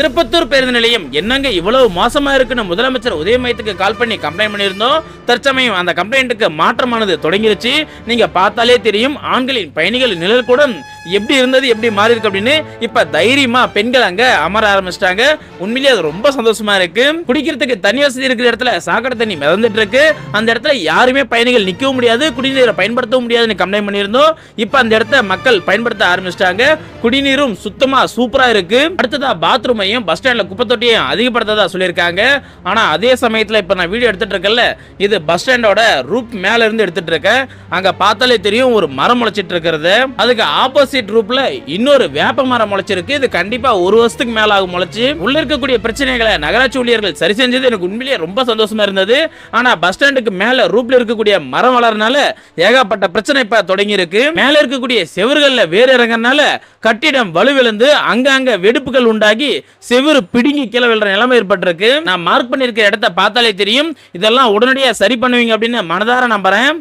திருப்பத்தூர் பேருந்து நிலையம் என்னங்க இவ்வளவு மோசமா இருக்குன்னு முதலமைச்சர் உதயமயத்துக்கு கால் பண்ணி கம்ப்ளைண்ட் பண்ணியிருந்தோம். தற்சமயம் அந்த கம்ப்ளைண்ட்டுக்கு மாற்றமானது தொடங்கிருச்சு. நீங்க பார்த்தாலே தெரியும் ஆண்களின் பயணிகள் நிழல் கூட எப்படி இருந்தது எப்படி மாறி இருக்கு அப்படின்னு. இப்ப தைரியமா பெண்கள் அங்க அமர ஆரம்பிச்சிட்டாங்க. உண்மையிலேயே அது ரொம்ப சந்தோஷமா இருக்கு. குடிக்கிறதுக்கு தண்ணி வசதி இருக்கிற இடத்துல சாக்கடை தண்ணி மிதந்துட்டு இருக்கு. அந்த இடத்துல யாருமே பயணிகள் நிக்கவும் முடியாது, குடிநீரை பயன்படுத்தவும் முடியாதுன்னு கம்ப்ளைண்ட் பண்ணியிருந்தோம். இப்ப அந்த இடத்த மக்கள் பயன்படுத்த ஆரம்பிச்சிட்டாங்க. குடிநீரும் சுத்தமா சூப்பரா இருக்கு. அடுத்ததா பாத்ரூம் பஸ் ஸ்டாண்ட்ல குப்பை தொட்டியும் அதிகப்படுத்ததா சொல்லியிருக்காங்க. ஆனா அதே சமயத்துல இப்ப நான் வீடியோ எடுத்துட்டு இருக்கேன்ல, இது பஸ் ஸ்டாண்டோட ரூப் மேல இருந்து எடுத்துட்டு இருக்கேன். அங்க பார்த்தாலே தெரியும் ஒரு மரம் முளைச்சிட்டு இருக்கிறது. அதுக்கு ஆப்போசிட் ரூப்ல இன்னொரு வேப்ப மரம் முளைச்சிருக்கு. இது கண்டிப்பா ஒரு வருஷத்துக்கு மேல ஆகும் முளைச்சு. உள்ள இருக்கக்கூடிய பிரச்சனைகளை நகராட்சி ஊழியர்கள் சரி செஞ்சது எனக்கு உண்மையிலேயே ரொம்ப சந்தோஷமா இருந்தது. ஆனா பஸ் ஸ்டாண்டுக்கு மேல ரூப்ல இருக்கக்கூடிய மரம் வளர்றனால ஏகப்பட்ட பிரச்சனை இப்ப தொடங்கி இருக்கு. மேல இருக்கக்கூடிய செவர்கள்ல வேறு இறங்கறனால கட்டிடம் வலுவிழந்து அங்கங்க வெடிப்புகள் உண்டாகி செவுரு பிடுங்கி கீழே விழுற நிலைமை ஏற்பட்டிருக்கு. நான் மார்க் பண்ணிருக்கிற இடத்தை பார்த்தாலே தெரியும். இதெல்லாம் உடனடியாக சரி பண்ணுவீங்க அப்படின்னு மனதார நம்புறேன்.